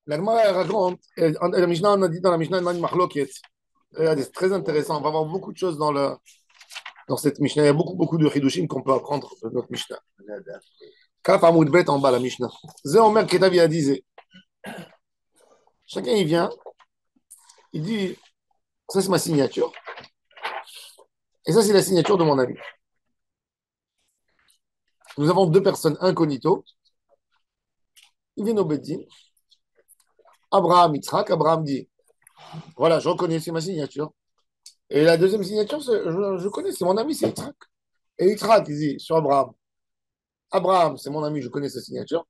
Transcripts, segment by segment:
La Gemara elle raconte, la Mishnah, on a dit dans la Mishnah, une Mahloket. Regardez, c'est très intéressant. On va voir beaucoup de choses dans cette Mishnah. Il y a beaucoup de Hidushim qu'on peut apprendre de notre Mishnah. Kaf Amoud Bet en bas, la Mishnah. Zé Omer Ketavi a dit, chacun il vient, il dit, ça c'est ma signature, et ça c'est la signature de mon ami. Nous avons deux personnes incognito. Ils viennent au Beddin. Abraham, Yitzhak, Abraham dit, voilà, je reconnais, c'est ma signature. Et la deuxième signature, je connais, c'est mon ami, c'est Yitzhak. Et Yitzhak, il dit sur Abraham, Abraham, c'est mon ami, je connais sa signature.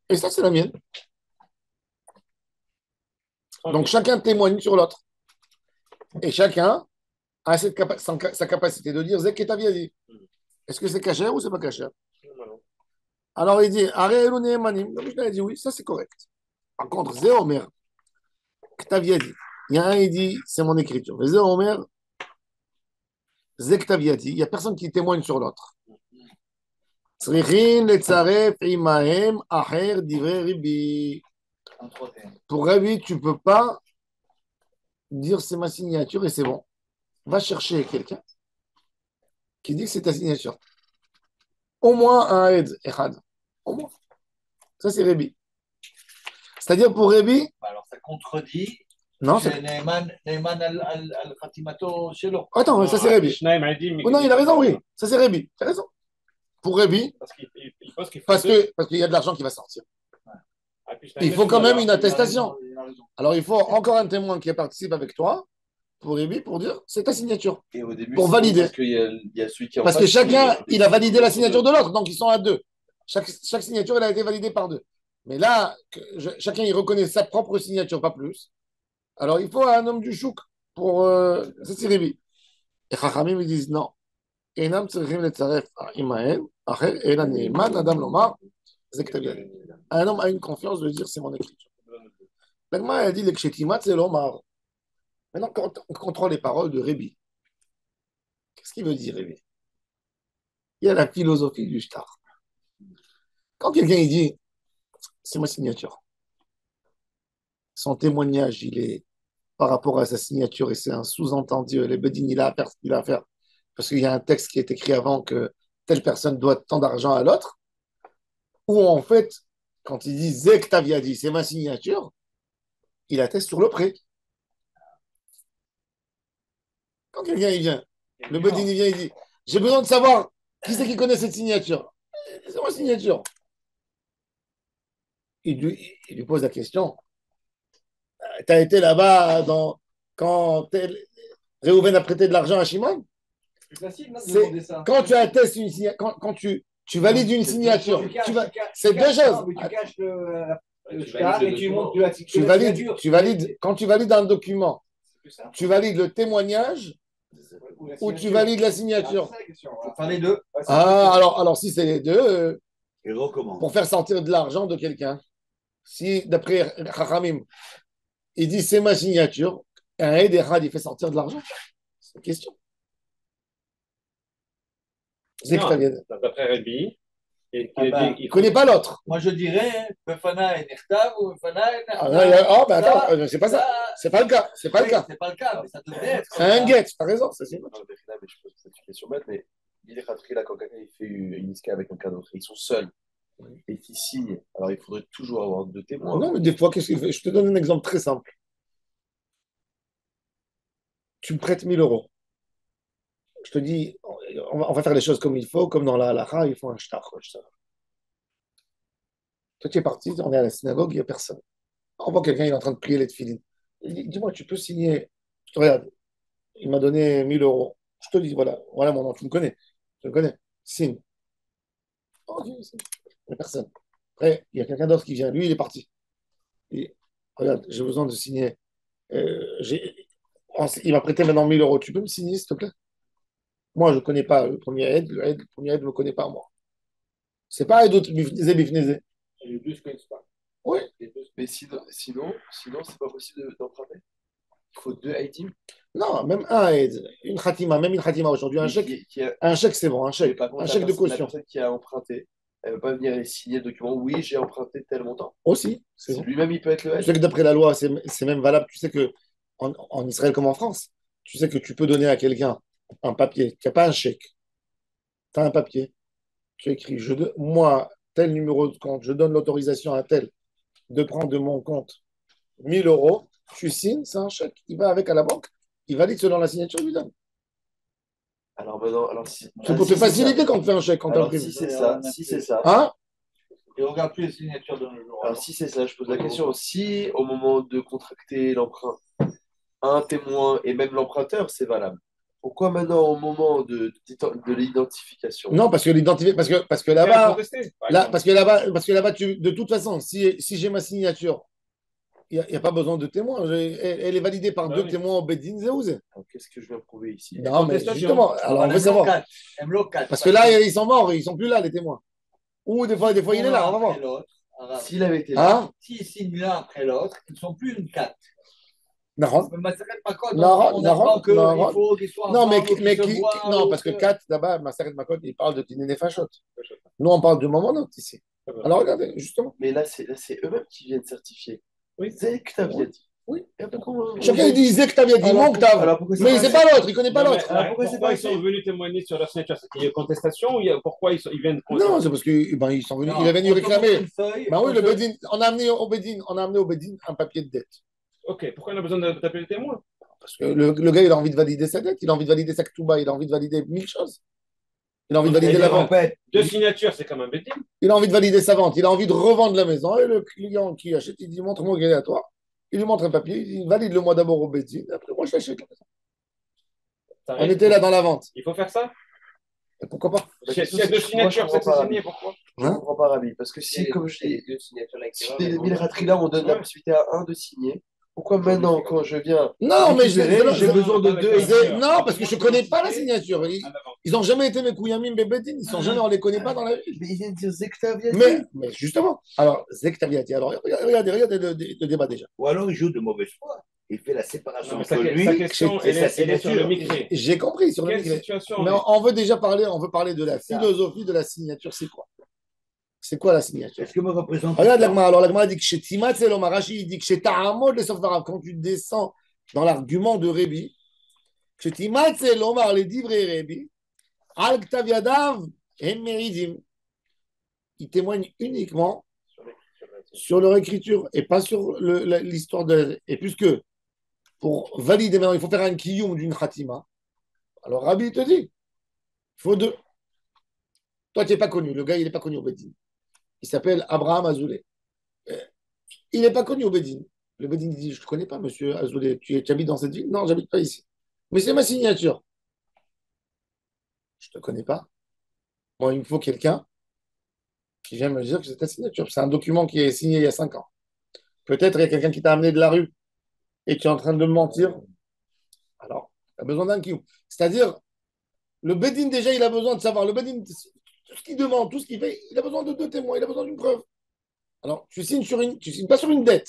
Et ça, c'est la mienne. Donc chacun témoigne sur l'autre. Et chacun a sa capacité de dire Zeketavi a dit. Est-ce que c'est caché ou c'est pas caché? Alors il dit Arelu Nehemanim. Le Mishnah a dit oui, ça c'est correct. Par contre, Zéomer, Ktavi a dit. Il y a un, il dit c'est mon écriture. Mais Zéomer, Zektavi a dit. Il n'y a personne qui témoigne sur l'autre. Tzrichin letzaref imahem acher divrei ribi. Pour Rabbi, tu ne peux pas dire c'est ma signature et c'est bon. Va chercher quelqu'un qui dit que c'est ta signature. Au moins un aide, echad. Au moins. Ça, c'est Rabbi. C'est-à-dire pour Rabbi. Alors, ça contredit. Non, c'est. Neyman al-Khatimato shelo. Attends, ça, c'est Rabbi. Oh, non, il a raison, oui. Ça, c'est Rabbi. Tu as raison. Pour Rabbi. Parce qu'il y a de l'argent qui va sortir. Il faut quand même une attestation. Alors, il faut encore un témoin qui participe avec toi pour Rabbi pour dire c'est ta signature. Et au début, pour valider. Parce que chacun, il a validé la signature de l'autre, donc ils sont à deux. Chaque signature, elle a été validée par deux. Mais là, chacun, il reconnaît sa propre signature, pas plus. Alors, il faut un homme du chouk pour. Ça, c'est Rabbi. Et Chachamim, ils disent non. Enam tzrichim letzaref imael, acher ela ne'eman adam lomar, c'est que un homme a une confiance de dire c'est mon écriture. L'Agma a dit le kshétimat, c'est l'omar. Maintenant, quand on contrôle les paroles de Rabbi, qu'est-ce qu'il veut dire, Rabbi? Il y a la philosophie du shtar. Quand quelqu'un il dit c'est ma signature, son témoignage, il est par rapport à sa signature et c'est un sous-entendu. Les bedin, il a à faire parce qu'il y a un texte qui est écrit avant que telle personne doit tant d'argent à l'autre. Ou en fait, quand il dit Zek Taviadi, c'est ma signature, il atteste sur le prêt. Quand quelqu'un il vient, le bedin il vient, il dit j'ai besoin de savoir qui c'est qui connaît cette signature. C'est ma signature. Il lui pose la question. Tu as été là-bas quand Réhouven a prêté de l'argent à Shimon? C'est facile, non, de demander ça. Quand tu attestes une signature, quand tu valides une signature, c'est deux choses. Tu caches le shtar et tu montres la signature. Quand tu valides un document, tu valides le témoignage ou tu valides la signature? Enfin, les deux. Ah, alors si c'est les deux, Et recommande. pour faire sortir de l'argent de quelqu'un, si d'après Chachamim, il dit c'est ma signature, un aide il fait sortir de l'argent. C'est une question. D'après Rabbi, il ne connaît pas l'autre. Moi, je dirais Befana et Nechtav ou Befana et Attends, c'est pas ça. C'est pas le cas. C'est pas le cas. C'est pas le cas, mais ça devrait être. C'est un guet, t'as raison. Ça, c'est je pose cette question bête, mais il est rentré là quand quelqu'un fait une iska avec quelqu'un d'autre, ils sont seuls et qui signent. Alors il faudrait toujours avoir deux témoins. Non, mais des fois, qu'est-ce qu'il fait? Je te donne un exemple très simple. Tu me prêtes 1 000 euros. Je te dis, on va faire les choses comme il faut, comme dans la halakha, il faut un shtar. Toi, tu es parti, on est à la synagogue, il n'y a personne. On voit quelqu'un, il est en train de plier les tefilines. Il dit, dis-moi, tu peux signer. Je te regarde, il m'a donné 1 000 euros. Je te dis, voilà mon nom, tu me connais. Tu me connais. Signe. Oh, il n'y a personne. Après, il y a quelqu'un d'autre qui vient. Lui, il est parti. Il dit, regarde, j'ai besoin de signer. Il m'a prêté maintenant 1 000 euros. Tu peux me signer, s'il te plaît? Moi, je ne connais pas le premier aide. Le premier aide ne me connaît pas, moi. C'est pas aide bifnezé. Les deux ne se connaissent pas. Oui. Mais sinon c'est pas possible d'emprunter. Il faut deux Haïtim. Non, même un aide. Même une khatima aujourd'hui. Un chèque, c'est bon. Un chèque de caution. La personne qui a emprunté, elle pas venir et signer le document. Oui, j'ai emprunté tel montant. Aussi, c'est bon. Lui-même, il peut être le Tu L. sais que d'après la loi, c'est même valable. Tu sais que en Israël comme en France, tu sais que tu peux donner à quelqu'un un papier, qui n'a pas un chèque. Tu as un papier, tu écris, moi, tel numéro de compte, je donne l'autorisation à tel de prendre de mon compte 1 000 euros, tu signes, c'est un chèque. Il va avec à la banque, il valide selon la signature, il lui donne. Alors maintenant, alors si, C'est pour te si c'est faciliter ça. quand tu fais un chèque, quand tu Alors imprimes. si c'est ça, Hein? Et on regarde plus les signatures de nos jours. alors si c'est ça, je pose la question. Si au moment de contracter l'emprunt, un témoin et même l'emprunteur, c'est valable. Pourquoi maintenant, au moment de l'identification? Non, parce que l'identifier, parce que Il y a à là-bas, contester, par là, exemple. parce que là-bas, de toute façon, si j'ai ma signature, il n'y a pas besoin de témoin. Elle est validée par Bah deux oui. témoins au Bedin Zéouzé. Alors, qu'est-ce que je viens prouver ici? Non, mais Contestation. justement, alors on veut savoir. Parce que là, ils sont morts, ils sont plus là, les témoins. Ou des fois, il est là, on va voir. S'il avait été là, Hein? S'ils signent l'un après l'autre, ils ne sont plus une 4. Non, Mais Maseret Makot, non, on non, apprend qu'il non. faut qu'ils soient Non, ensemble, qu'ils se voient, non, ou parce que 4, là-bas, Maseret Makot, il parle de Tinene Fachot. Nous, on parle de moment note ici. Alors, regardez, justement. mais là, c'est eux-mêmes qui viennent certifier. Oui. C'est que tu avais dit. Oui. Et après, comment- Chacun, il disait que tu avais dit Alors, mon Ktav. alors, pourquoi c'est Mais pas il sait fait pas l'autre, il connaît pas Non, mais, l'autre. pourquoi ils sont venus témoigner sur leur signature? C'est qu'il y a contestation ou pourquoi ils viennent Non, c'est parce qu'ils sont venus, il est venu réclamer. Ben oui, le Bedin, on a amené au Bedin un papier de dette. Ok, pourquoi on a besoin de taper les témoins? Parce que le gars, il a envie de valider sa dette, il a envie de valider sa Ketouba, il a envie de valider 1000 choses. Il a envie de valider la vente. Deux signatures, c'est comme un bédine. Il a envie de valider sa vente. Il a envie de revendre la maison. Et le client qui achète, il dit montre-moi qu'il est à toi. Il lui montre un papier. Il dit valide le mois d'abord au Bedin. Après, moi, je l'achète la maison. On était là dans la vente. Il faut faire ça? Et pourquoi pas? S'il y a deux signatures, c'est signé, pourquoi? Je ne comprends pas, Rabbi. Parce que si, comme je dis, si les 1000 là, on donne la possibilité à un de signer, pourquoi maintenant, quand je viens Non, mais j'ai besoin de deux non, parce que je ne connais pas la signature. Ils n'ont jamais été mes Kouyamim Bebedin. Ils sont jamais, on ne les connaît pas dans la vie. Mais ils viennent dire Zektaviati. Mais justement, alors, Zektaviati, alors regardez le débat déjà. Ou alors il joue de mauvaise foi. Il fait la séparation entre Sa lui question, et sa elle est sur le signature. micré. J'ai compris sur le Quelle micro. situation? Mais on veut déjà parler, de la philosophie de la signature. C'est quoi? C'est quoi la signature? Est-ce que me représente Regarde l'Agma. Alors l'Agma dit que chez Timat, c'est l'homme Arashi, il dit que chez Ta'amod, les Sofarav, quand tu descends dans l'argument de Rébi, chez Timat, c'est l'homme les divrei Rébi, Al Ktaviadav et Meridim. Il témoigne uniquement sur leur écriture et pas sur l'histoire de. Et puisque pour valider maintenant, il faut faire un kiyum d'une khatima. Alors Rabbi te dit, il faut deux. Toi, tu n'es pas connu. Le gars, il n'est pas connu au Bedin. Il s'appelle Abraham Azoulay. Il n'est pas connu au Bedin. Le Bedin dit, je ne te connais pas, monsieur Azoulay. Tu habites dans cette ville? Non, j'habite pas ici. Mais c'est ma signature. Je ne te connais pas. Moi, il me faut quelqu'un qui vient me dire que c'est ta signature. C'est un document qui est signé il y a 5 ans. Peut-être il y a quelqu'un qui t'a amené de la rue et tu es en train de me mentir. Alors, tu as besoin d'un kiyum. C'est-à-dire, le Bedin, déjà, il a besoin de savoir. Le Bedin, tout ce qu'il demande, tout ce qu'il fait, il a besoin de deux témoins, il a besoin d'une preuve. Alors, tu signes pas sur une dette.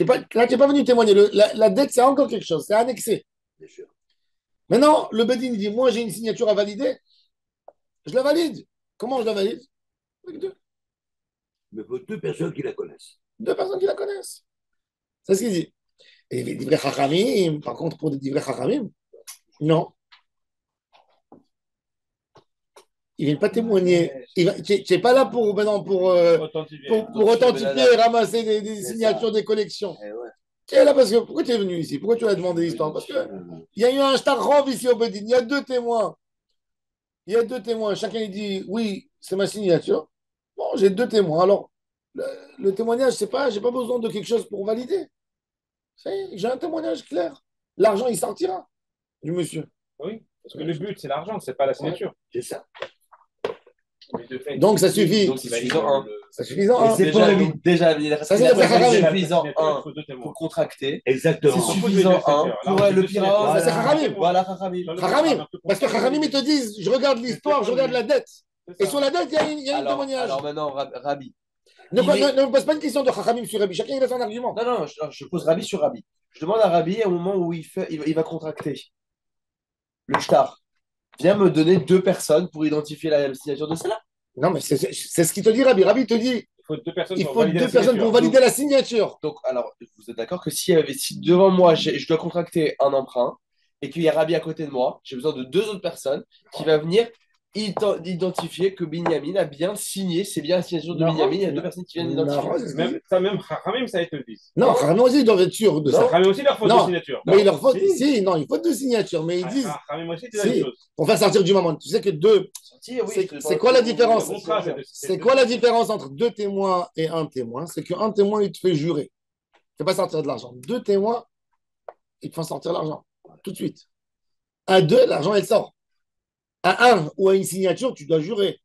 Là, tu n'es pas venu témoigner. La dette, c'est encore quelque chose, c'est annexé. Bien sûr. Maintenant, le Bedin dit, moi, j'ai une signature à valider, je la valide. Comment je la valide? Avec deux. Mais il faut deux personnes qui la connaissent. Deux personnes qui la connaissent. C'est ce qu'il dit. Et les divrei chachamim, par contre, pour des divrei chachamim, non. Il ne vient pas témoigner. Tu n'es pas là pour authentifier et ramasser des signatures des collections. Tu es là parce que pourquoi tu es venu ici? Pourquoi tu as demandé l'histoire? Parce qu'il y a eu un shtarov ici au Bedin. Il y a deux témoins. Chacun il dit oui, c'est ma signature. Bon, j'ai deux témoins. Alors, le témoignage, c'est pas, j'ai pas besoin de quelque chose pour valider. J'ai un témoignage clair. L'argent, il sortira du monsieur. Oui, parce que le but, c'est l'argent, c'est pas la signature. C'est ça. Donc, ça suffit. Donc, c'est suffisant. C'est suffisant. C'est pour déjà, Ça, c'est c'est suffisant pour contracter. Exactement. C'est suffisant pour le pirate. Ça, c'est Chachamim. Voilà, Chachamim. Chachamim. Parce que Chachamim, ils te disent, je regarde l'histoire, je regarde la dette. Et sur la dette, il y a un témoignage. Alors maintenant, Rabbi. Ne me pose pas une question de Chachamim sur Rabbi. Chacun, il a son argument. Non, je pose Rabbi sur Rabbi. Je demande à Rabbi au moment où il va contracter le shtar. Viens me donner deux personnes pour identifier la signature de celle-là. Non, mais c'est ce qu'il te dit, Rabbi. Rabbi te dit, Il faut deux personnes il pour faut valider deux la personnes signature. pour valider la signature. Donc, alors, vous êtes d'accord que si devant moi, je dois contracter un emprunt et qu'il y a Rabbi à côté de moi, j'ai besoin de deux autres personnes qui vont venir identifier que Binyamin a bien signé, c'est bien la signature de Non, Binyamin, il y a non. deux personnes qui viennent Non, l'identifier. c'est ce Même Ramim, ça ils te le disent. Non, Ramim aussi, ils doivent être sûrs de ça. Ramim aussi, il leur faut deux Non, signatures. mais il leur faut, Si. si, non, il faut deux signatures, mais ils disent, Ramim aussi, c'est la même si, chose. pour faire sortir du moment. Tu sais que deux, Si, oui, c'est quoi la différence? Le contrat, C'est quoi la différence entre deux témoins et un témoin? C'est qu'un témoin, il te fait jurer. Il ne fait pas sortir de l'argent. Deux témoins, ils te font sortir l'argent. Tout de suite. À deux, l'argent, il sort. À un ou à une signature, tu dois jurer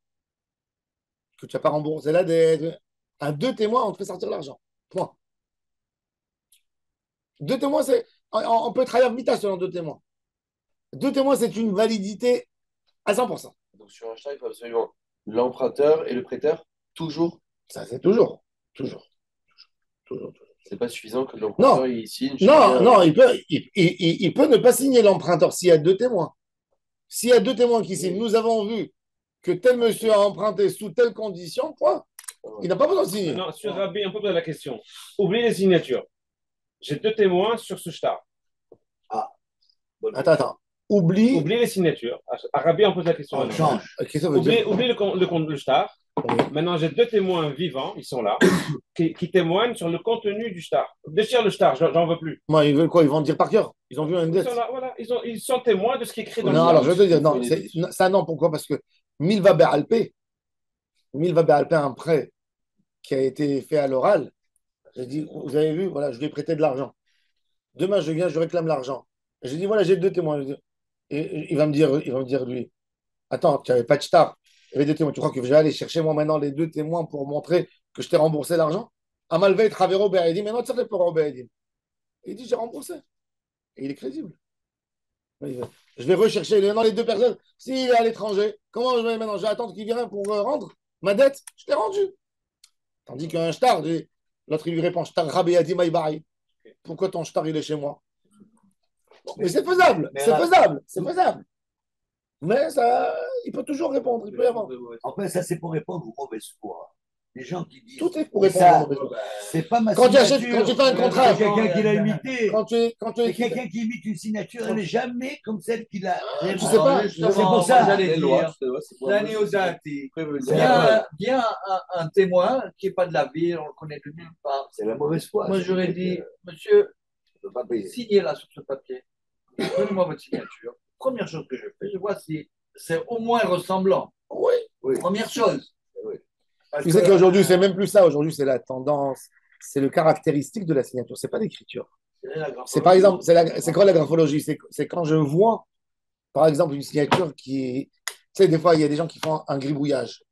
que tu n'as pas remboursé la dette. À deux témoins, on te fait sortir l'argent. Point. Deux témoins, c'est. On peut travailler vite selon deux témoins. Deux témoins, c'est une validité à 100%. Donc, sur un chat, il faut absolument l'emprunteur et le prêteur, toujours. Ça, c'est toujours. Toujours. Toujours. C'est pas suffisant que l'emprunteur Non. il signe. Non, il peut ne pas signer l'emprunteur s'il y a deux témoins. S'il y a deux témoins qui signent, nous avons vu que tel monsieur a emprunté sous telle condition, point. Il n'a pas besoin de signer. Non, sur Rabbi, on peut poser la question. Oubliez les signatures. J'ai deux témoins sur ce shtar. Attends. Oublie. Oubliez les signatures. À Rabbi, on pose la question. On change. Qu'est-ce que ça veut dire? Oubliez le shtar. Oui. Maintenant, j'ai deux témoins vivants, ils sont là, qui témoignent sur le contenu du shtar. Déchire le shtar, j'en veux plus. Moi, ils veulent quoi? Ils vont dire par cœur. Ils ont vu une Ils dette. sont là, voilà. Ils sont témoins de ce qui est écrit dans le Non, shtar. alors je vais te dire, non, ça non, pourquoi? Parce que Milva Be'alpé, un prêt qui a été fait à l'oral, j'ai dit, vous avez vu, voilà, je lui ai prêté de l'argent. Demain, je viens, je réclame l'argent. J'ai dit, voilà, j'ai deux témoins. Et il va me dire, lui, attends, tu n'avais pas de shtar. Il y avait deux témoins. Tu crois que je vais aller chercher moi maintenant les deux témoins pour montrer que je t'ai remboursé l'argent? Amalveit Travero Be'edim, mais non, tu sais pour Be'edim. Il dit, j'ai remboursé. Et il est crédible. Je vais rechercher les deux personnes. S'il est à l'étranger, comment je vais maintenant? Je vais attendre qu'il vienne pour rendre ma dette. Je t'ai rendu. Tandis qu'un shtar, l'autre il lui répond, shtar Rabbi Adi Maïbari. Pourquoi ton shtar il est chez moi? Mais c'est faisable, c'est faisable. Mais ça, il peut toujours répondre, il peut y avoir. Enfin, ça, c'est pour répondre aux mauvaises foi. Les gens qui disent. Tout est pour répondre. C'est pas ma Quand tu signature. fais un contrat, C'est quelqu'un qui l'a imité. quand tu C'est quelqu'un qui imite une signature, elle n'est jamais comme celle qu'il a. Je sais pas. C'est pour ça. J'allais dire, l'annéosati. Bien un témoin qui n'est pas de la ville, on le connaît de nulle part. C'est la mauvaise foi. Moi, j'aurais dit, monsieur, Je ne peux pas payer. signez là sur ce papier. Donnez-moi votre signature. Première chose que je fais, je vois si c'est au moins ressemblant. Oui. Première chose. Tu sais qu'aujourd'hui, c'est même plus ça. Aujourd'hui, c'est la tendance, c'est le caractéristique de la signature. C'est pas l'écriture. C'est par exemple, c'est quoi la graphologie? C'est quand je vois, par exemple, une signature qui. Tu sais, des fois, il y a des gens qui font un gribouillage.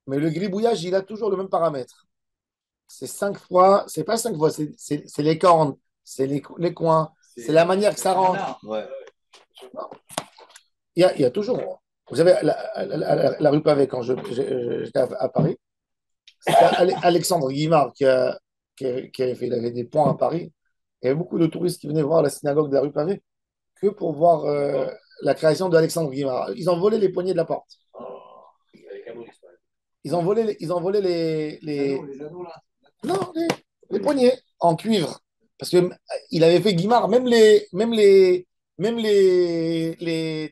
Mais le gribouillage, il a toujours le même paramètre. C'est 5 fois, c'est pas 5 fois, c'est les cornes, c'est les coins, c'est la manière que ça rentre. Ouais. Il y a toujours. Vous savez, la rue Pavé, quand j'étais à Paris, c'était Alexandre Guimard qui avait fait, il avait des ponts à Paris. Il y avait beaucoup de touristes qui venaient voir la synagogue de la rue Pavé que pour voir la création d'Alexandre Guimard. Ils ont volé les poignées de la porte. Ils ont volé les non, les poignées en cuivre. Parce qu'il avait fait Guimard, même les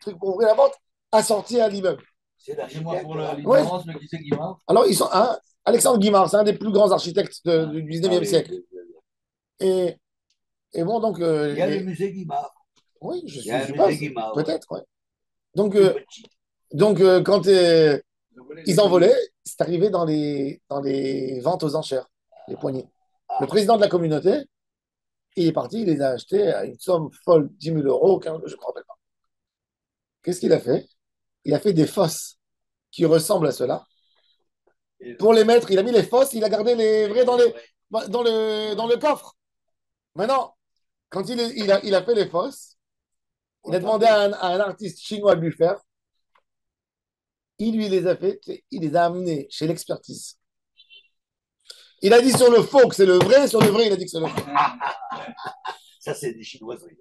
trucs pour ouvrir la porte, assortis à l'immeuble. C'est Dis-moi pour la l'architecte. différence, mais qui c'est Guimard? Alors, Alexandre Guimard, c'est un des plus grands architectes du 19e siècle. Et bon, donc. Il y a le musée Guimard. Oui, je Il y a un suppose. musée Guimard. Peut-être, ouais. Donc, Tout petit. quand ils en volaient, c'est arrivé dans les ventes aux enchères, les poignées. Le président de la communauté, il est parti, il les a achetés à une somme folle, 10 000 euros, 15 000, je ne me rappelle pas. Qu'est-ce qu'il a fait? Il a fait des fosses qui ressemblent à cela. Pour les mettre, il a mis les fosses, il a gardé les vrais dans le coffre. Maintenant, quand il a fait les fosses, il a demandé à un artiste chinois de lui faire. Il lui les a fait, il les a amenés chez l'expertise. Il a dit sur le faux que c'est le vrai, sur le vrai, il a dit que c'est le faux. Ça, c'est des chinoiseries.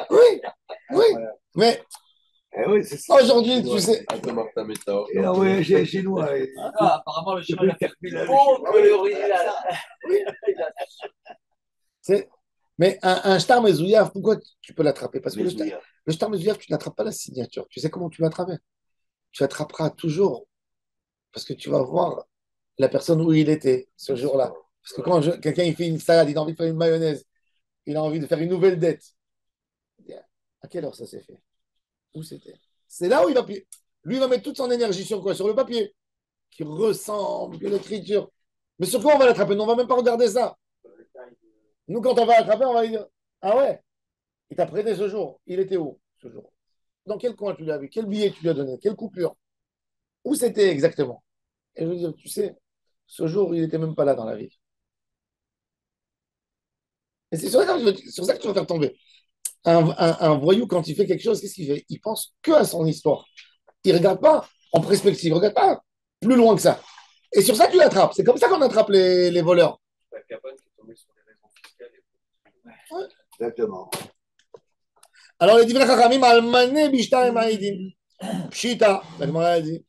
Oui, oui. Mais Oui, c'est ça. Aujourd'hui, tu sais. Attends, Martin, mais t'as. Ah oui, chez nous. Ouais. Apparemment, le chemin, il a fait plus long que l'original. Mais un star mezouillaf, pourquoi tu peux l'attraper? Parce que Mezouillaf. le star mezouillaf, tu n'attrapes pas la signature. Tu sais comment tu l'attrapes? Tu l'attraperas toujours parce que tu vas voir la personne où il était ce jour-là. Parce que quand quelqu'un il fait une salade, il a envie de faire une mayonnaise, il a envie de faire une nouvelle dette. À quelle heure ça s'est fait? Où c'était? C'est là où il va. Lui, il va mettre toute son énergie sur quoi? Sur le papier, qui ressemble, que l'écriture. Mais sur quoi on va l'attraper? Nous, on ne va même pas regarder ça. Nous, quand on va l'attraper, on va lui dire ah ouais, il t'a prêté ce jour. Il était où ce jour? Dans quel coin tu l'as vu? Quel billet tu lui as donné? Quelle coupure? Où c'était exactement? Et je veux dire, tu sais, ce jour, il n'était même pas là dans la vie. Et c'est sur ça que tu vas faire tomber. Un voyou, quand il fait quelque chose, qu'est-ce qu'il fait? Il pense que à son histoire. Il ne regarde pas en perspective, il ne regarde pas plus loin que ça. Et sur ça, tu l'attrapes. C'est comme ça qu'on attrape les voleurs. Ouais. Exactement. Alors, les divrei chachamim, almané bishtar emaïdim. Pshita, la Gemara a dit.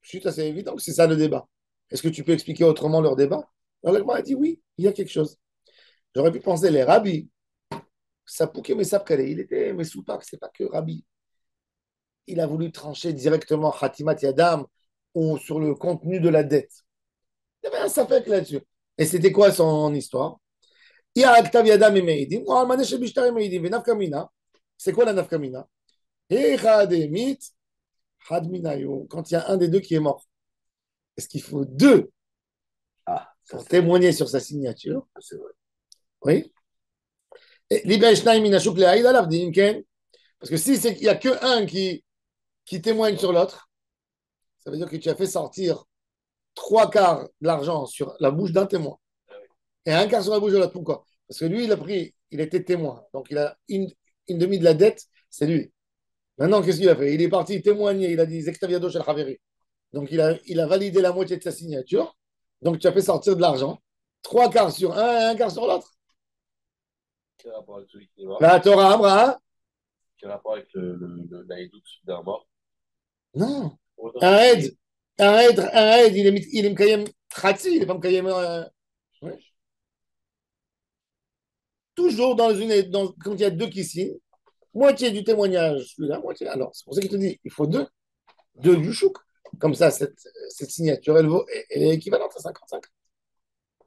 Pshita, c'est évident que c'est ça le débat. Est-ce que tu peux expliquer autrement leur débat? Alors, la Gemara a dit oui, il y a quelque chose. J'aurais pu penser les rabbis. Sapouké Mesapkale, il était Mesoupak, c'est pas que rabbi. Il a voulu trancher directement Khatimat Yadam ou sur le contenu de la dette. Il y avait un sapek là-dessus. Et c'était quoi son histoire? Il y a Aktav Yadam et Meidim, ou Almané Shebishtar et Meidim, et Nafkamina. C'est quoi la Nafkamina? Et Khademit, Hadminayo, quand il y a un des deux qui est mort. Est-ce qu'il faut deux pour témoigner sur sa signature? C'est vrai. Oui. Et Liba Shnaim Minashuk Le'aïd Alav Dinken. Parce que si il n'y a que un qui témoigne sur l'autre, ça veut dire que tu as fait sortir 3 quarts de l'argent sur la bouche d'un témoin et 1 quart sur la bouche de l'autre. Pourquoi? Parce que lui, il était témoin. Donc, il a une demi de la dette, c'est lui. Maintenant, qu'est-ce qu'il a fait? Il est parti témoigner, il a dit Zektaviado Shel Chaveri. Donc, il a validé la moitié de sa signature. Donc, tu as fait sortir de l'argent. 3 quarts sur un et 1 quart sur l'autre. Quel rapport avec celui qui est mort? La Torah, Abraham. Quel rapport avec l'Aïdouk d'un mort? Non. Un aide, il est Mkayem Khatsi, il n'est pas Mkayem. Ouais. Toujours quand il y a deux qui signent, moitié du témoignage, celui-là, moitié. Alors, c'est pour ça qu'il te dit il faut deux du chouk. Comme ça, cette signature, elle est équivalente à 55.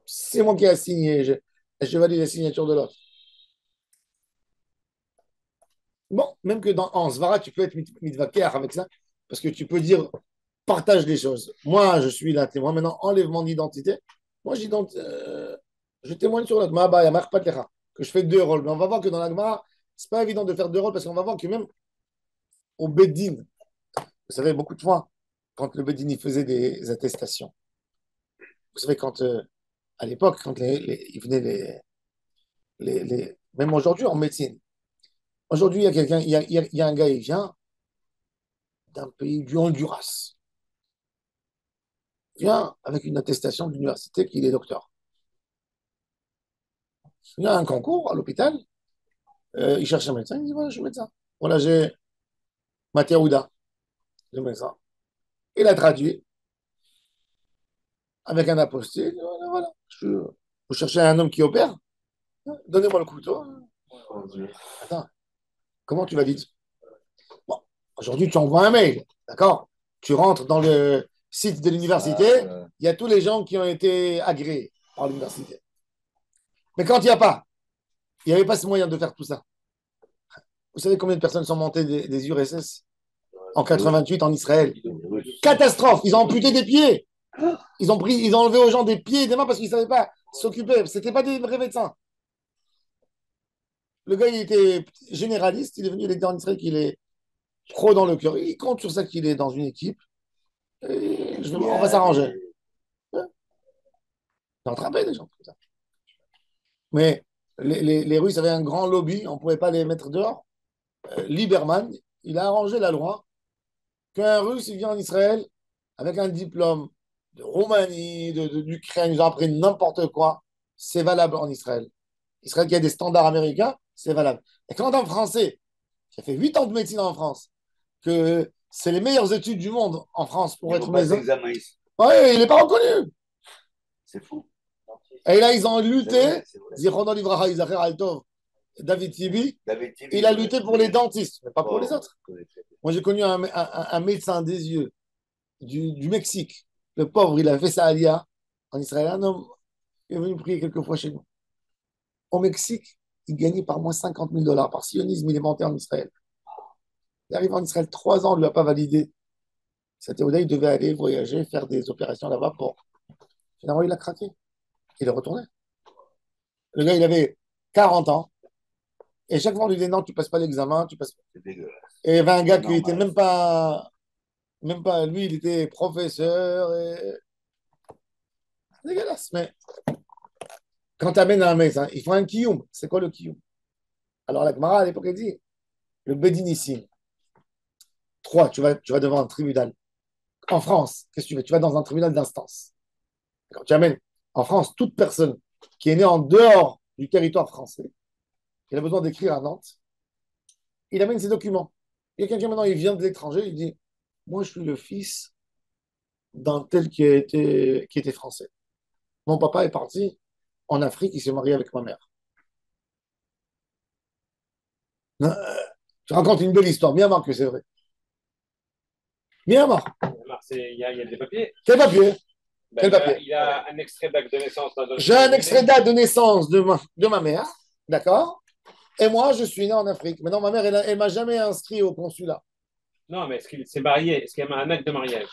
C'est moi qui ai signé, je valide la signature de l'autre. Bon, même que en Svara, tu peux être mitvaker avec ça, parce que tu peux dire partage les choses. Moi, je suis là témoin. Maintenant, enlèvement d'identité. Moi, je témoigne sur l'autre. Que je fais 2 rôles. Mais on va voir que dans la Gemara, c'est pas évident de faire 2 rôles parce qu'on va voir que même au Beddin, vous savez, beaucoup de fois, quand le Beddin il faisait des attestations, vous savez, à l'époque, quand il venait même aujourd'hui en médecine, aujourd'hui, il y a quelqu'un, il y a un gars, il vient d'un pays du Honduras. Il vient avec une attestation de l'université qu'il est docteur. Il y a un concours à l'hôpital, il cherche un médecin, il dit voilà, je suis médecin. Voilà, j'ai Mathéouda, le médecin. Il a traduit avec un apostille. Voilà. Vous cherchez un homme qui opère? Donnez-moi le couteau. Attends, comment tu valides? Bon, aujourd'hui, tu envoies un mail, d'accord? Tu rentres dans le site de l'université, il y a tous les gens qui ont été agréés par l'université. Mais quand il n'y a pas, il n'y avait pas ce moyen de faire tout ça. Vous savez combien de personnes sont montées des URSS en 88 en Israël? Catastrophe, ils ont amputé des pieds. Ils ont enlevé aux gens des pieds et des mains parce qu'ils ne savaient pas s'occuper. Ce n'étaient pas des vrais médecins. Le gars, il était généraliste, il est venu, il était en Israël, qu'il est pro dans le cœur. Il compte sur ça qu'il est dans une équipe. On va s'arranger. J'ai attrapé des gens comme ça. Mais les Russes avaient un grand lobby, on ne pouvait pas les mettre dehors. Lieberman, il a arrangé la loi qu'un Russe, il vient en Israël avec un diplôme de Roumanie, d'Ukraine, ils ont appris n'importe quoi, c'est valable en Israël. Israël qui a des standards américains, c'est valable. Et quand un Français qui a fait 8 ans de médecine en France, que c'est les meilleures études du monde en France pour être médecin. ici. Ouais, il n'est pas reconnu. C'est fou. Et là, ils ont lutté. C'est vrai. Zichrono Livracha, Isacher Altov, David Tibi, David Tibi, il a lutté pour les dentistes, mais pas pour Oh, les autres. je connais très bien. Moi, j'ai connu un médecin des yeux du Mexique. Le pauvre, il a fait sa alia en Israël. Un homme est venu prier quelques fois chez nous. Au Mexique, il gagnait par moins $50 000 par sionisme. Il est monté en Israël. Il arrive en Israël 3 ans, on ne lui a pas validé. Cette théorie, il devait aller voyager, faire des opérations là-bas pour. Finalement, il a craqué. Il est retourné. Le gars, il avait 40 ans. Et chaque fois, on lui disait non, tu passes pas l'examen, tu passes. C'est dégueulasse. Et il y avait un gars qui Normal. était même pas, lui, il était professeur. Et... C'est dégueulasse. Mais quand tu amènes un médecin, il faut un kiyum. C'est quoi le kiyum? Alors la Gemara, à l'époque, elle dit le bedin ici. 3, tu vas devant un tribunal. En France, qu'est-ce que tu fais? Tu vas dans un tribunal d'instance. Quand tu amènes en France toute personne qui est née en dehors du territoire français, il a besoin d'écrire à Nantes, il amène ses documents. Il y a quelqu'un maintenant, il vient de l'étranger, il dit moi, je suis le fils d'un tel qui était français. Mon papa est parti en Afrique, il s'est marié avec ma mère. Tu racontes une belle histoire, bien marre que c'est vrai. Bien marre. Il y a des papiers. Quel papier? Ben, Quel papier? il a un extrait d'acte de naissance. J'ai un extrait d'acte de naissance de ma mère, d'accord? Et moi, je suis né en Afrique. Maintenant, ma mère, elle m'a jamais inscrit au consulat. Non, mais est-ce qu'il s'est marié? Est-ce qu'il y a un acte de mariage?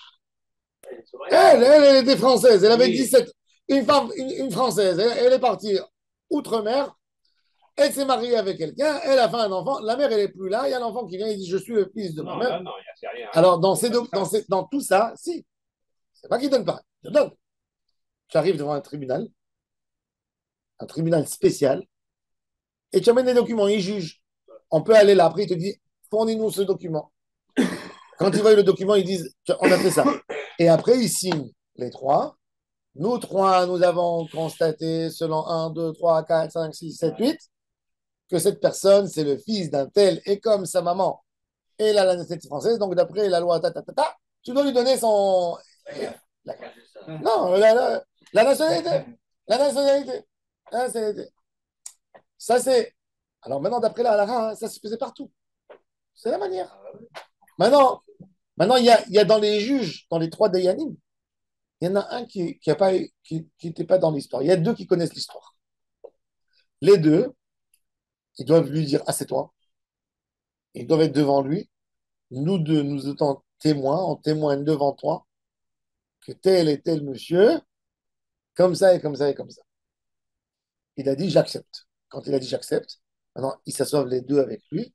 Elle était française. Elle avait Oui. 17. Une femme, une française. Elle est partie outre-mer. Elle s'est mariée avec quelqu'un. Elle a fait un enfant. La mère, elle n'est plus là. Il y a l'enfant qui vient. Il dit je suis le fils de ma Non, mère. là, non, il n'y a rien. Alors, dans tout ça, si. C'est pas qu'il donne pas. Il donne. J'arrive devant un tribunal spécial. Et tu amènes les documents. Il juge. On peut aller là. Après, il te dit fournis-nous ce document. Quand ils voient le document, ils disent on a fait ça. Et après, ils signent les 3. Nous 3, nous avons constaté, selon 1, 2, 3, 4, 5, 6, 7, 8, que cette personne, c'est le fils d'un tel, et comme sa maman, elle a la nationalité française, donc d'après la loi, tu dois lui donner son. Non, la nationalité. La nationalité. La nationalité. Ça, c'est. Alors maintenant, d'après la halakha, ça se faisait partout. C'est la manière. Maintenant, il y a dans les juges, dans les 3 Dayanim, il y en a un qui n'était pas dans l'histoire. Il y a 2 qui connaissent l'histoire. Les 2, ils doivent lui dire assieds-toi. Ils doivent être devant lui. Nous 2, nous étant témoins, on témoigne devant toi que tel et tel monsieur, comme ça et comme ça et comme ça. Il a dit j'accepte. Quand il a dit j'accepte, maintenant ils s'assoient les 2 avec lui.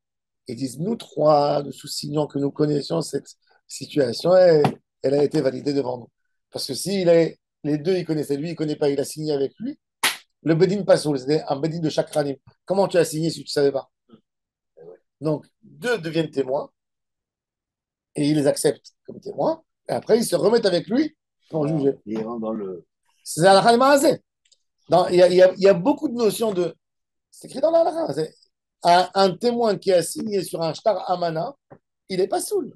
Ils disent nous 3, nous sous-signons que nous connaissions cette situation et elle a été validée devant nous. Parce que si les 2, ils connaissaient lui, il ne connaît pas, il a signé avec lui, le bedin pasoul, c'était un bedin de chaque ranim. Comment tu as signé si tu ne savais pas? Donc, 2 deviennent témoins et ils les acceptent comme témoins. Et après, ils se remettent avec lui pour juger. Il rentre dans le. C'est à la halakha. Il y a beaucoup de notions de. C'est écrit dans la halakha. Un témoin qui a signé sur un shtar amana, il n'est pas saoul.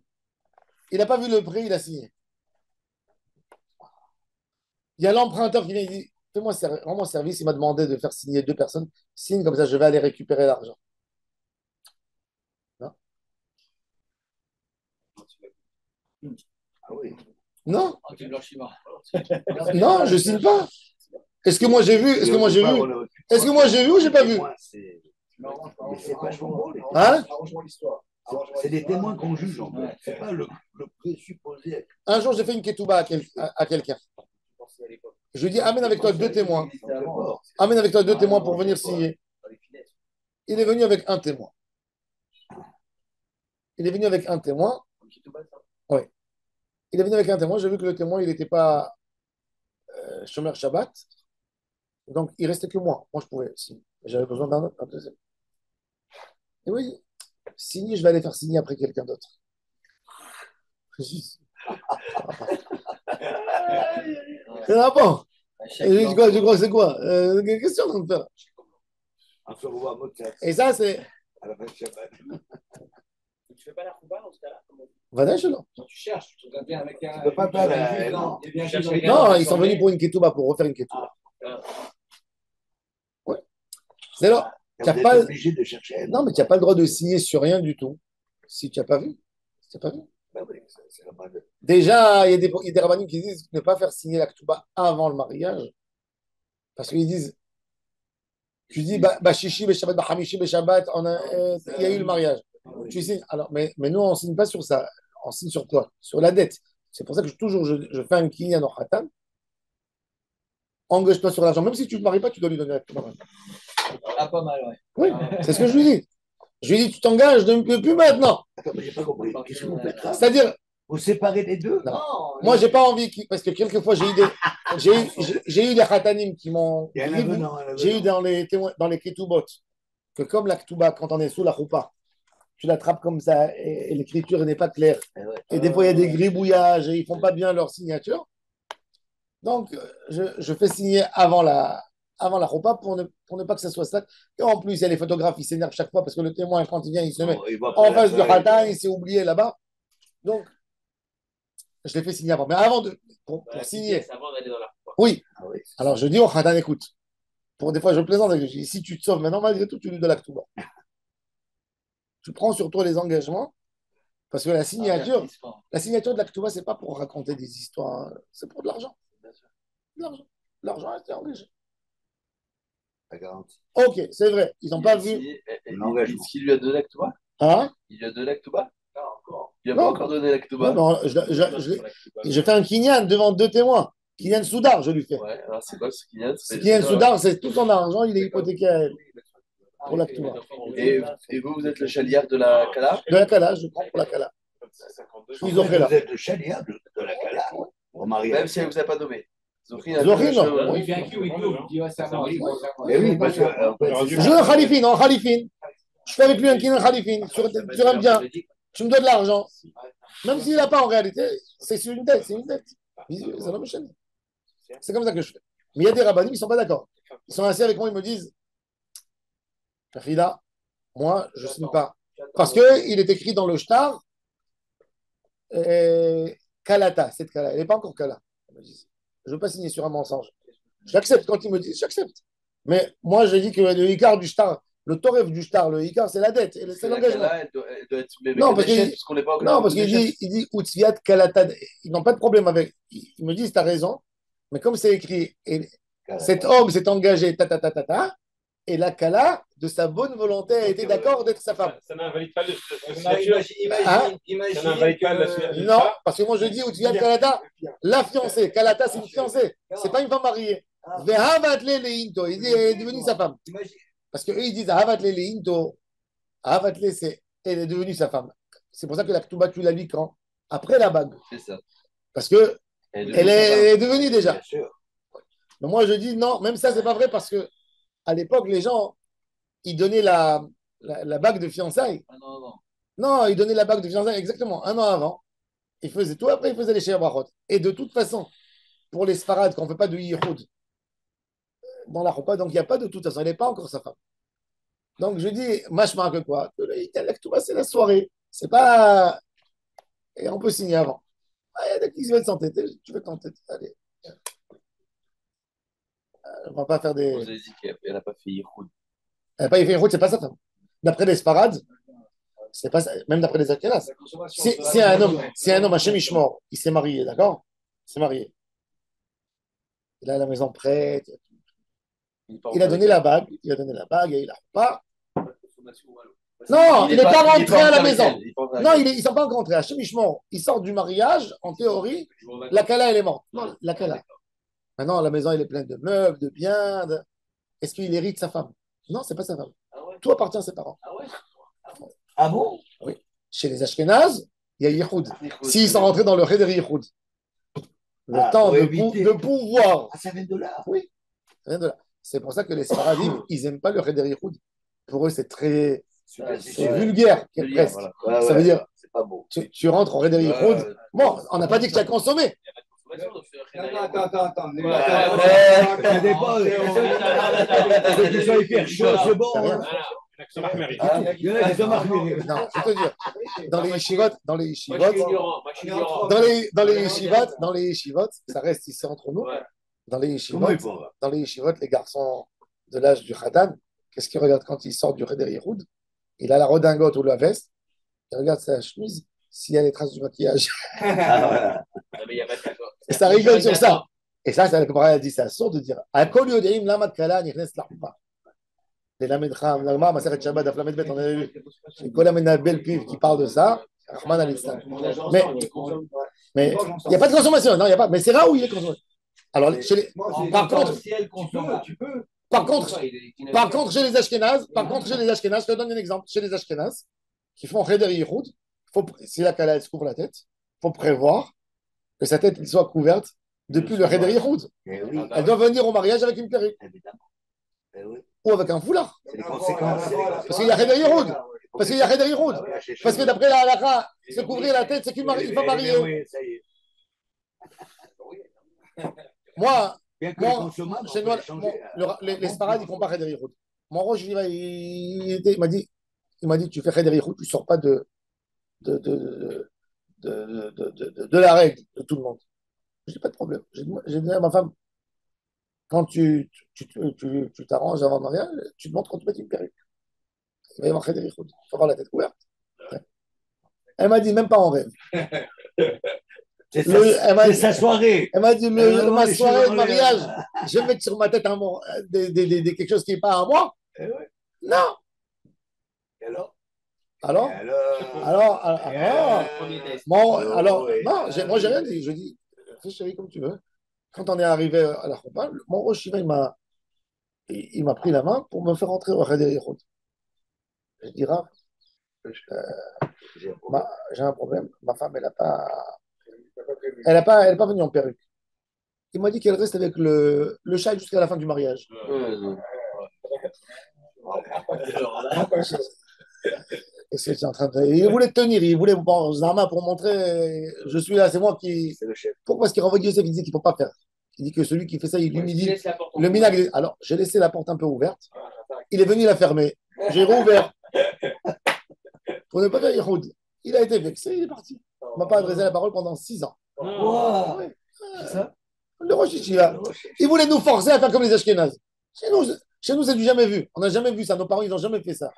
Il n'a pas vu le prix, il a signé. Il y a l'emprunteur qui vient et dit fais-moi rends-moi service, il m'a demandé de faire signer 2 personnes. Signe comme ça, je vais aller récupérer l'argent. Non? Ah oui. Non, Anti-blanchiment. non, je signe pas. Est-ce que moi j'ai vu? Est-ce que moi j'ai vu? Est-ce que moi j'ai vu ou j'ai pas vu? Mais c'est vachement beau. Hein? C'est des témoins qu'on juge en fait. C'est pas le présupposé. Un jour, j'ai fait une ketouba à quelqu'un. Je lui ai dit amène avec toi 2 témoins. Amène avec toi 2 témoins pour venir signer. Il est venu avec un témoin. Il est venu avec un témoin. Oui. Il est venu avec un témoin. J'ai vu que le témoin, il n'était pas Shomer Shabbat. Donc, il restait que moi. Moi, je pouvais signer. J'avais besoin d'un deuxième. Et oui, signer, je vais aller faire signer après quelqu'un d'autre. C'est bon. Je crois que c'est quoi? Qu'est-ce que tu es en train de faire? Et ça, c'est. fais pas la rouba dans ce cas-là? Vadaï, je non. Tu cherches, tu regardes bien avec un. Tu peux pas faire la. Non. Non, ils sont venus pour une ketouba, pour refaire une ketouba. Ouais. C'est là. Vous Tu n'as êtes pas... obligé de chercher. Non, mais tu n'as pas le droit de signer sur rien du tout. Si tu n'as pas vu. Si tu n'as pas vu. Ben oui, c'est la mode. Déjà, il y a des rabbinim qui disent ne pas faire signer la ketouba avant le mariage. Parce qu'ils disent, tu dis, bah, shishi, bah, Shabbat, bah, hamishi, bah, Shabbat, il y a eu le mariage. Tu signes. Alors, mais nous, on ne signe pas sur ça. On signe sur quoi? Sur la dette. C'est pour ça que je fais un kinyan en khatan. Engage-toi sur l'argent. Même si tu ne te maries pas, tu dois lui donner la ketouba. Ah, pas mal, ouais. Oui, c'est ce que je lui dis. Je lui dis, tu t'engages depuis maintenant. Attends, mais j'ai pas compris. Qu'est-ce que vous faites là? C'est-à-dire, Vous séparez les deux? non. Moi, j'ai pas envie, parce que quelquefois, j'ai eu des khatanim qui m'ont. Il y a un avenant, J'ai eu dans les témoins, dans les ketubot, que comme la ketouba, quand on est sous la choupa, tu l'attrapes comme ça et l'écriture n'est pas claire. Et des fois, il y a des gribouillages et ils font pas bien leur signature. Donc, je fais signer avant la choupa pour ne pas que ça soit ça. Et en plus, il y a les photographes, ils s'énervent chaque fois parce que le témoin, quand il vient, il se met en face du khatan, il s'est oublié là-bas. Donc, je l'ai fait signer avant. Mais avant pour signer. Avant d'aller dans la rouba. Oui. Ah oui. Alors, je dis au khatan, écoute, pour des fois, je plaisante avec lui. Je dis, si tu te sauves maintenant, malgré tout, tu lui donnes la ketouba. Tu prends sur toi les engagements. Parce que la signature de la ketouba, ce n'est pas pour raconter des histoires, c'est pour de l'argent. De l'argent. L'argent a été engagé. La garantie. Ok, c'est vrai. Ils n'ont pas vu. L'engagement. Est-ce qu'il lui a donné la ketouba? Hein? Il lui a donné la ketouba? Pas encore. Il n'a pas encore donné la ketouba? Non, je fais un kinyan devant 2 témoins. Kinyan Soudar, je lui fais. Ouais, alors c'est quoi ce kinyan? Kinyan Soudar, c'est tout son argent, il est hypothéqué à elle. Pour la ketouba. Et vous êtes le chaliard de la Kala? De la Kala, je prends pour la Kala. Ils ont fait là. Vous êtes le chaliard de la Kala. Au mariage. Même si elle ne vous a pas nommé. Zohri, non. Oui, bien qu'il dit, ouais, c'est à moi. Mais oui, parce que. Je veux un khalifin, en khalifin. Je fais avec lui un kinyan khalifin sur un bien. Tu me donnes de l'argent. Même s'il n'a pas en réalité, c'est une dette, c'est une dette. C'est comme ça que je fais. Mais il y a des rabbinim, ils ne sont pas d'accord. Ils sont assis avec moi, ils me disent, Frida, moi, je ne signe pas. Parce qu'il est écrit dans le shtar, Kalata, cette Kala. Elle n'est pas encore Kala. Je ne veux pas signer sur un mensonge. J'accepte quand ils me disent, j'accepte. Mais moi, je dis que le Icar du shtar, le Toref du shtar, le Icar, c'est la dette, c'est l'engagement. Elle doit être Non, parce qu'il dit Utsviat Kalata. Ils n'ont pas de problème avec. Ils me disent, tu as raison. Mais comme c'est écrit, et cet homme s'est engagé, et la Kala, de sa bonne volonté, a été d'accord d'être sa femme. Ça n'invalide pas la signature. Imagine. Ça n'invalide pas la signature. Non, parce que moi je dis Utsviat Kalata, la fiancée. Kalata, c'est une fiancée. C'est pas une femme mariée. Ve'havatle leinto. Il dit, elle est devenue sa femme. Parce qu'eux, ils disent Havatle leinto. Havatle, c'est elle est devenue sa femme. C'est pour ça que la Ketouba, tu la lis quand? Après la bague. C'est ça. Parce que elle est devenue déjà. Bien sûr. Mais moi, je dis non, même ça, c'est pas vrai parce que à l'époque, les gens, ils donnaient la bague de fiançailles. Ah, non. Non, ils donnaient la bague de fiançailles exactement 1 an avant. Ils faisaient tout, après, ils faisaient les Shea Brachot. Et de toute façon, pour les Sfarades, quand on ne fait pas de Yichud dans la Choupa, donc il n'y a pas de toute façon, elle n'est pas encore sa femme. Donc je dis, machma que quoi? Que le Italactouma, c'est la soirée. C'est pas. Et on peut signer avant. Ah, dès qu'ils veulent s'entêter, tu veux t'entêter. Allez. On va pas faire des. Vous avez dit qu'elle n'a pas fait Yichud. Elle n'a pas fait une route, c'est pas sa femme. D'après les Sfarades, c'est pas ça. Même d'après les Akenas. C'est un homme, Hachem Ishmor, il s'est marié, d'accord? Il s'est marié. Il a la maison prête. Il a donné la bague, et il n'a pas. Non, il n'est pas rentré à la maison. Non, ils ne sont pas encore rentrés. Hachem Ishmor, il sort du mariage, en théorie, la Kala, elle est morte. Non, la Kala. Maintenant, la maison, elle est pleine de meubles, de biens. Est-ce qu'il hérite sa femme? Non, c'est pas sa femme. Tout appartient à ses parents. Ah bon? Oui. Chez les Ashkénazes, il y a Yichud. S'ils sont rentrés dans le Cheder Yichud, le temps de pouvoir. Ah, ça vient de là. Oui, ça vient de là. C'est pour ça que les Sfaradim, ils n'aiment pas le Cheder Yichud. Pour eux, c'est très vulgaire, presque. Voilà. Ça veut dire, c'est pas beau. tu rentres au Cheder Yichud. Bon, on n'a pas dit que tu as consommé. Attends. Ça dépend. Que tu sois hyper chaud, c'est bon. Action Mahmeri. Il y en a qui sont marqués. Non, je peux te dire, dans les yeshivot, Moi, je suis ignorant. Moi, je suis ignorant. dans les yeshivot, ça reste ici entre nous. Ouais. Dans les Comment ils yeshivot, font? dans les yeshivot, les garçons de l'âge du Khatan, qu'est-ce qu'ils regardent quand ils sortent du Cheder Yehoud? Il a la redingote ou la veste, il regarde sa chemise, s'il y a les traces du maquillage. Ah, voilà. Non, mais il y a pas de- Et ça rigole sur ça. Et ça, la Gemara a dit, c'est assourd de dire Akol yodeim lama kala nichnes l'arba. Les lamed cham, l'alma, Maseret Shabbat, Daf Lamed Bet, on avait vu. C'est Kol Amenabel Piv qui parle de ça. Rahman al-Islam. Mais il n'y a pas de consommation, non, il n'y a pas. Mais c'est rare où il est consommé. Alors, par contre, chez les Ashkénazes, je te donne un exemple. Chez les Ashkénazes, qui font Cheder Yehoud, si la Kala elle se couvre la tête, il faut prévoir que sa tête elle soit couverte depuis le Cheder Yehoud. Eh oui, Elle doit venir au mariage avec une perruque évidemment. Eh oui, ou avec un foulard. c'est les conséquences. Parce qu'il y a Cheder Yehoud. Parce qu'il y a Cheder Yehoud. Parce que d'après la halakha, se couvrir la tête, c'est qu'une femme mariée. Oui, ça y est. Moi, Bien que les consommables, chez on nous, peut les changer. les Sparades, ils font pas Cheder Yehoud. Mon roche, il m'a dit, tu fais Cheder Yehoud, tu ne sors pas de la règle de tout le monde. Je n'ai pas de problème. J'ai dit à ma femme, quand tu t'arranges avant le mariage, tu te montres quand tu mets une perruque. Il va y avoir Cheder Yehoud. Il faut avoir la tête couverte. Elle m'a dit, même pas en rêve. C'est Elle m'a dit, sa soirée. elle m'a dit, non, ma les soirée cheveux de dans les- mariage, je vais mettre sur ma tête quelque chose qui n'est pas à moi. Eh oui. Non. Et alors? Alors, Et alors? alors, Oui. non, moi, j'ai rien dit. Je dis, fais chérie comme tu veux. Quand on est arrivé à la Choupa, mon Rosh Shiva, il m'a pris la main pour me faire entrer au Cheder Yehoud. Je dis, Rav, j'ai un problème. Ma femme, elle n'est pas venue en perruque. Il m'a dit qu'elle reste avec le chat jusqu'à la fin du mariage. Et c'est en train de... Il voulait tenir, il voulait bon, Zama pour montrer je suis là, c'est moi qui. C'est le chef. Pourquoi? Parce qu'il renvoie Yosef, il dit qu'il ne faut pas faire. Il dit que celui qui fait ça, il humilie. Laisse la porte Le minag. Alors, j'ai laissé la porte un peu ouverte. Il est venu la fermer. J'ai rouvert. Pour ne pas faire Yehoud. Il a été vexé, il est parti. Il ne m'a pas adressé la parole pendant 6 ans. Wow. Ouais. Le Rosh Yeshiva. Il voulait nous forcer à faire comme les Ashkénazes. Chez nous, c'est du jamais vu. On n'a jamais vu ça. Nos parents, ils n'ont jamais fait ça.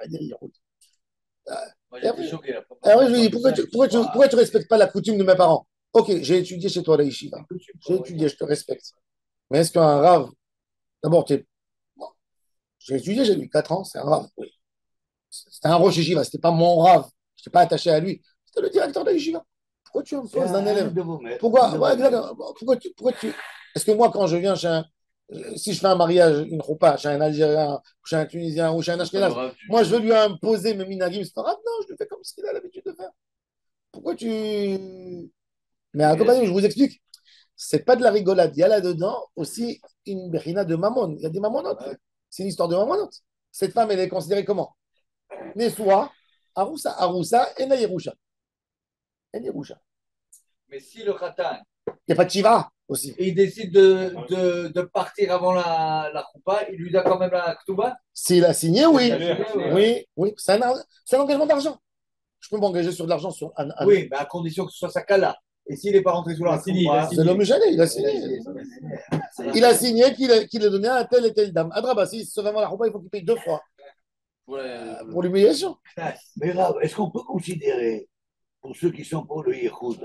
Moi, j'étais choqué. Là. Alors, je lui dis, pourquoi tu ne respectes pas la coutume de mes parents? Ok, j'ai étudié chez toi la yeshiva. J'ai étudié, je te respecte. Mais est-ce qu'un rave, d'abord, bon, j'ai étudié, j'ai eu 4 ans, c'est un rave, oui. C'était un roche yeshiva, c'était pas mon rave. Je n'étais pas attaché à lui. C'était le directeur de la yeshiva. Pourquoi tu imposes un élève? Pourquoi? Ouais, exactement. Pourquoi tu... Est-ce que moi, quand je viens si je fais un mariage, une roupa, chez un Algérien, chez un Tunisien ou chez un Ashkenaz, moi, je veux lui imposer mes minagim, c'est pas grave. Non, je le fais comme ce qu'il a l'habitude de faire. Pourquoi tu... Mais accompagnez, je vous explique. C'est pas de la rigolade. Il y a là-dedans aussi une berina de mammon. Il y a des mammonotes. C'est une histoire de mammonotes. Cette femme, elle est considérée comment? Nessoua, Aroussa et Naïroucha. Et Naïroucha. Mais si le Khatan, Il n'y a pas de Shiva aussi. il décide de partir avant la Koupa, il lui donne quand même la Ktouba. S'il a signé, oui. Oui. Oui. C'est un engagement d'argent. Je peux m'engager sur de l'argent sur un. Oui, mais à condition que ce soit sa Kala. Et s'il n'est pas rentré sous la Koupa, C'est l'homme gêné, il a signé. Il a signé qu'il a donné à un tel et tel dame. Adraba, s'il se fait avant la roupa, il faut qu'il paye 2 fois pour l'humiliation. Mais Rav, est-ce qu'on peut considérer, pour ceux qui sont pour le Yehoud,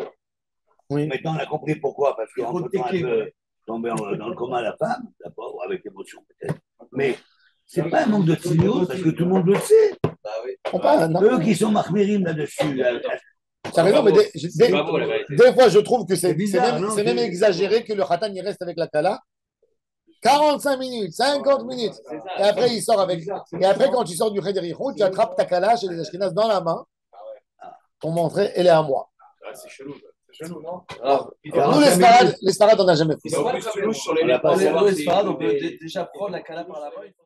Oui. maintenant on a compris pourquoi, parce qu'en temps un peu tombé dans le coma la femme, d'abord, avec émotion peut-être, mais c'est pas un manque de signaux, parce que tout le monde le sait. bah oui. On parle, non? Eux qui sont marmérim là-dessus, T'as raison, mais C'est pas beau, la vérité. des fois, je trouve que c'est bizarre, même, non? c'est même exagéré que le Khatan il reste avec la Kala. 45 minutes, 50 minutes. Et après, il sort avec. Et après, quand tu sors du Cheder Yehoud, tu attrapes ta Kala chez les Ashkenaz dans la main pour montrer, elle est à moi. C'est chelou. C'est chelou, non? Nous, les Sparades, on n'a jamais fait ça. Ils sont plus louches sur les On n'a pas pour savoir les si- Sparades, on peut déjà prendre la cala par la main.